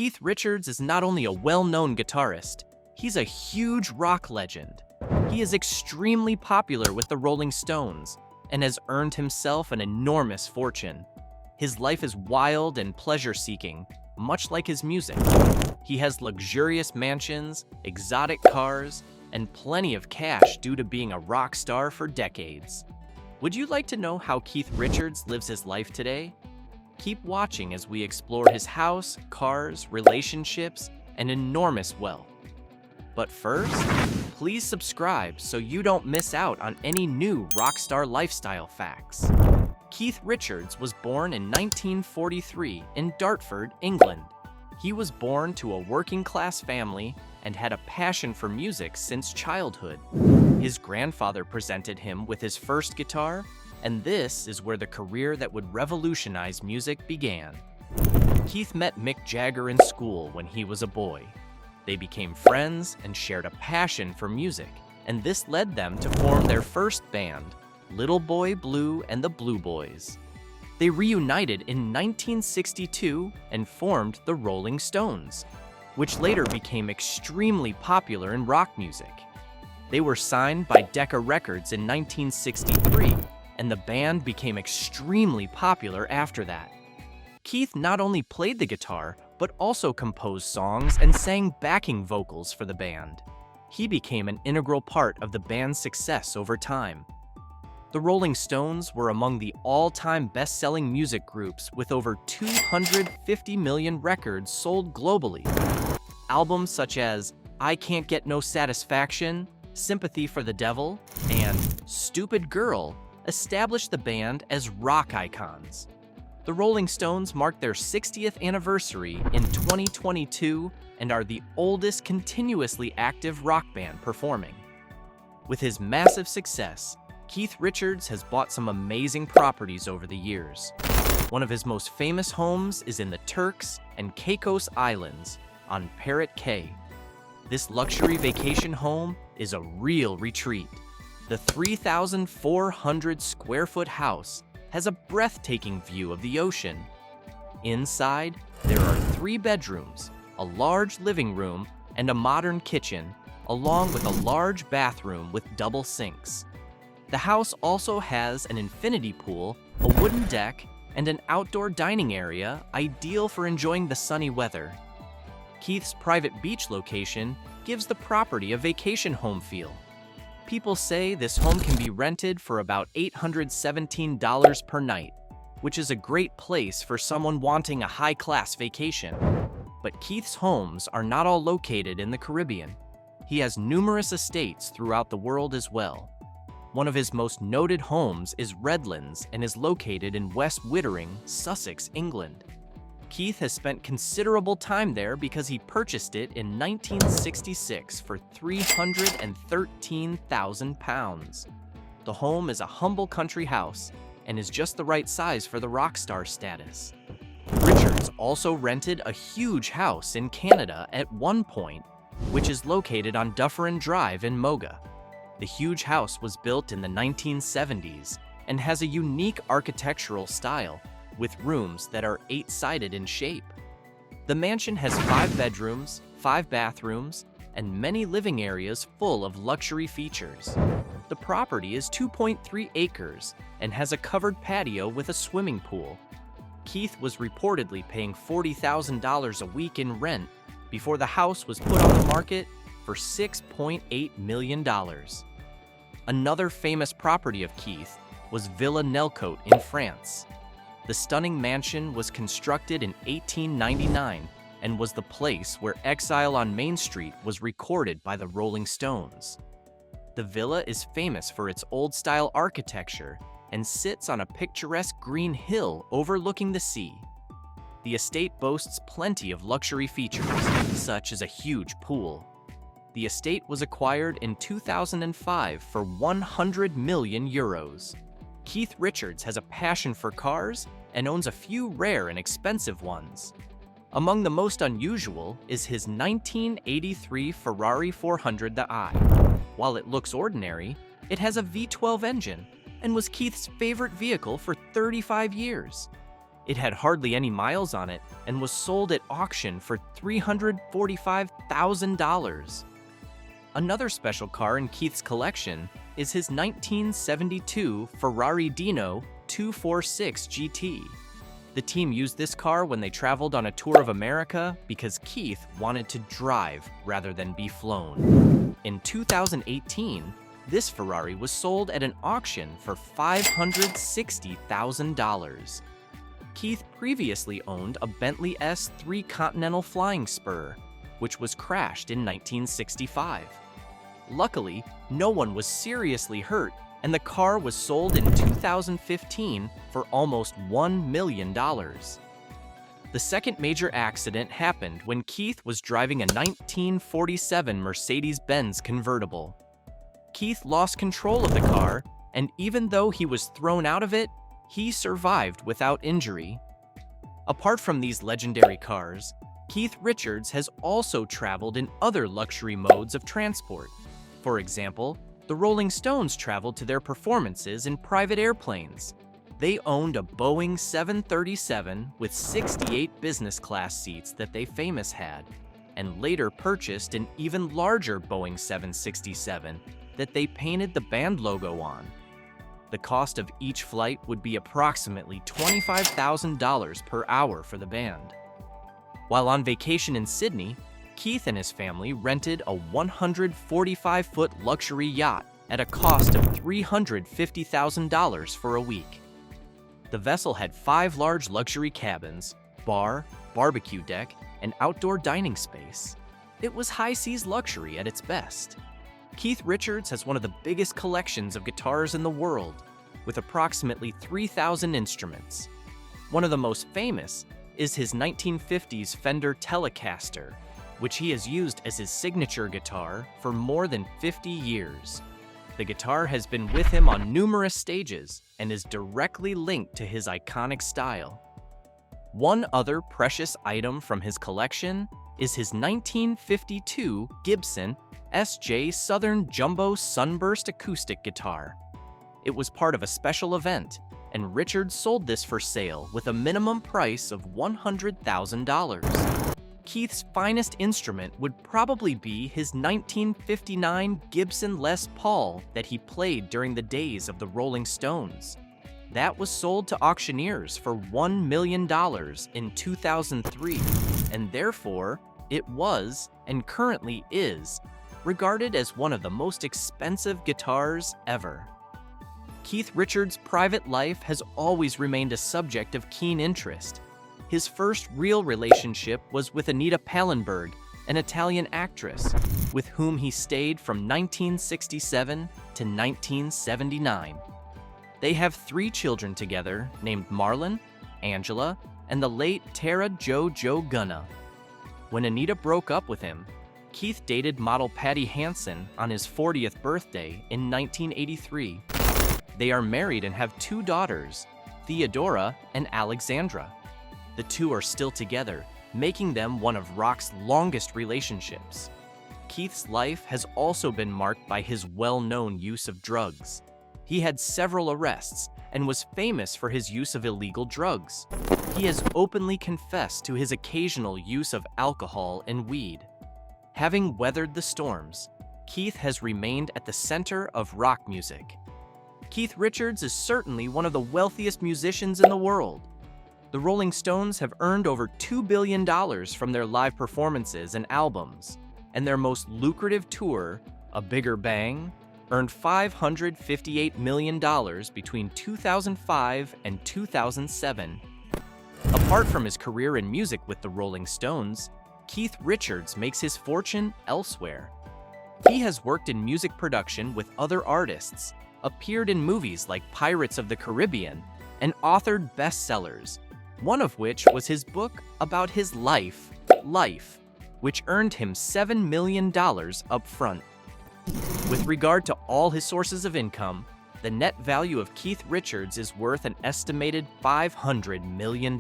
Keith Richards is not only a well-known guitarist, he's a huge rock legend. He is extremely popular with the Rolling Stones and has earned himself an enormous fortune. His life is wild and pleasure-seeking, much like his music. He has luxurious mansions, exotic cars, and plenty of cash due to being a rock star for decades. Would you like to know how Keith Richards lives his life today? Keep watching as we explore his house, cars, relationships, and enormous wealth. But first, please subscribe so you don't miss out on any new rockstar lifestyle facts. Keith Richards was born in 1943 in Dartford, England. He was born to a working-class family and had a passion for music since childhood. His grandfather presented him with his first guitar, and this is where the career that would revolutionize music began. Keith met Mick Jagger in school when he was a boy. They became friends and shared a passion for music, and this led them to form their first band, Little Boy Blue and the Blue Boys. They reunited in 1962 and formed the Rolling Stones, which later became extremely popular in rock music. They were signed by Decca Records in 1963, and the band became extremely popular after that. Keith not only played the guitar, but also composed songs and sang backing vocals for the band. He became an integral part of the band's success over time. The Rolling Stones were among the all-time best-selling music groups with over 250 million records sold globally. Albums such as I Can't Get No Satisfaction, Sympathy for the Devil, and Stupid Girl established the band as rock icons. The Rolling Stones marked their 60th anniversary in 2022 and are the oldest continuously active rock band performing. With his massive success, Keith Richards has bought some amazing properties over the years. One of his most famous homes is in the Turks and Caicos Islands on Parrot Cay. This luxury vacation home is a real retreat. The 3,400 square foot house has a breathtaking view of the ocean. Inside, there are 3 bedrooms, a large living room, and a modern kitchen, along with a large bathroom with double sinks. The house also has an infinity pool, a wooden deck, and an outdoor dining area ideal for enjoying the sunny weather. Keith's private beach location gives the property a vacation home feel. People say this home can be rented for about $817 per night, which is a great place for someone wanting a high-class vacation. But Keith's homes are not all located in the Caribbean. He has numerous estates throughout the world as well. One of his most noted homes is Redlands and is located in West Wittering, Sussex, England. Keith has spent considerable time there because he purchased it in 1966 for £313,000. The home is a humble country house and is just the right size for the rock star status. Richards also rented a huge house in Canada at one point, which is located on Dufferin Drive in Moga. The huge house was built in the 1970s and has a unique architectural style, with rooms that are 8-sided in shape. The mansion has 5 bedrooms, 5 bathrooms, and many living areas full of luxury features. The property is 2.3 acres and has a covered patio with a swimming pool. Keith was reportedly paying $40,000 a week in rent before the house was put on the market for $6.8 million. Another famous property of Keith was Villa Nelcote in France. The stunning mansion was constructed in 1899 and was the place where Exile on Main Street was recorded by the Rolling Stones. The villa is famous for its old-style architecture and sits on a picturesque green hill overlooking the sea. The estate boasts plenty of luxury features, such as a huge pool. The estate was acquired in 2005 for €100 million. Keith Richards has a passion for cars and owns a few rare and expensive ones. Among the most unusual is his 1983 Ferrari 400i. While it looks ordinary, it has a V12 engine and was Keith's favorite vehicle for 35 years. It had hardly any miles on it and was sold at auction for $345,000. Another special car in Keith's collection is his 1972 Ferrari Dino 246 GT. The team used this car when they traveled on a tour of America because Keith wanted to drive rather than be flown. In 2018, this Ferrari was sold at an auction for $560,000. Keith previously owned a Bentley S3 Continental Flying Spur, which was crashed in 1965. Luckily, no one was seriously hurt, and the car was sold in 2015 for almost $1 million. The second major accident happened when Keith was driving a 1947 Mercedes-Benz convertible. Keith lost control of the car, and even though he was thrown out of it, he survived without injury. Apart from these legendary cars, Keith Richards has also traveled in other luxury modes of transport. For example, the Rolling Stones traveled to their performances in private airplanes. They owned a Boeing 737 with 68 business class seats that they famous had, and later purchased an even larger Boeing 767 that they painted the band logo on. The cost of each flight would be approximately $25,000 per hour for the band. While on vacation in Sydney, Keith and his family rented a 145-foot luxury yacht at a cost of $350,000 for a week. The vessel had 5 large luxury cabins, bar, barbecue deck, and outdoor dining space. It was high seas luxury at its best. Keith Richards has one of the biggest collections of guitars in the world, with approximately 3,000 instruments. One of the most famous is his 1950s Fender Telecaster, which he has used as his signature guitar for more than 50 years. The guitar has been with him on numerous stages and is directly linked to his iconic style. One other precious item from his collection is his 1952 Gibson SJ Southern Jumbo Sunburst acoustic guitar. It was part of a special event, and Richards sold this for sale with a minimum price of $100,000. Keith's finest instrument would probably be his 1959 Gibson Les Paul that he played during the days of the Rolling Stones. That was sold to auctioneers for $1 million in 2003, and therefore, it was, and currently is, regarded as one of the most expensive guitars ever. Keith Richards' private life has always remained a subject of keen interest. His first real relationship was with Anita Pallenberg, an Italian actress, with whom he stayed from 1967 to 1979. They have 3 children together named Marlon, Angela, and the late Tara Jo Gunna. When Anita broke up with him, Keith dated model Patty Hansen on his 40th birthday in 1983. They are married and have 2 daughters, Theodora and Alexandra. The two are still together, making them one of rock's longest relationships. Keith's life has also been marked by his well-known use of drugs. He had several arrests and was famous for his use of illegal drugs. He has openly confessed to his occasional use of alcohol and weed. Having weathered the storms, Keith has remained at the center of rock music. Keith Richards is certainly one of the wealthiest musicians in the world. The Rolling Stones have earned over $2 billion from their live performances and albums, and their most lucrative tour, A Bigger Bang, earned $558 million between 2005 and 2007. Apart from his career in music with the Rolling Stones, Keith Richards makes his fortune elsewhere. He has worked in music production with other artists, appeared in movies like Pirates of the Caribbean, and authored bestsellers, one of which was his book about his life, which earned him $7 million up front. With regard to all his sources of income, the net value of Keith Richards is worth an estimated $500 million,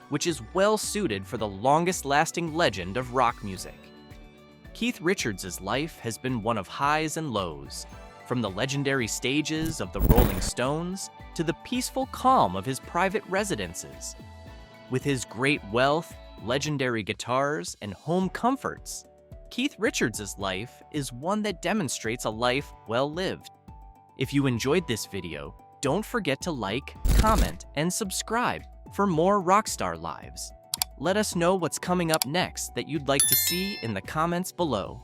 which is well suited for the longest-lasting legend of rock music. Keith Richards' life has been one of highs and lows. From the legendary stages of the Rolling Stones to the peaceful calm of his private residences. With his great wealth, legendary guitars, and home comforts, Keith Richards' life is one that demonstrates a life well lived. If you enjoyed this video, don't forget to like, comment, and subscribe for more Rockstar Lives. Let us know what's coming up next that you'd like to see in the comments below.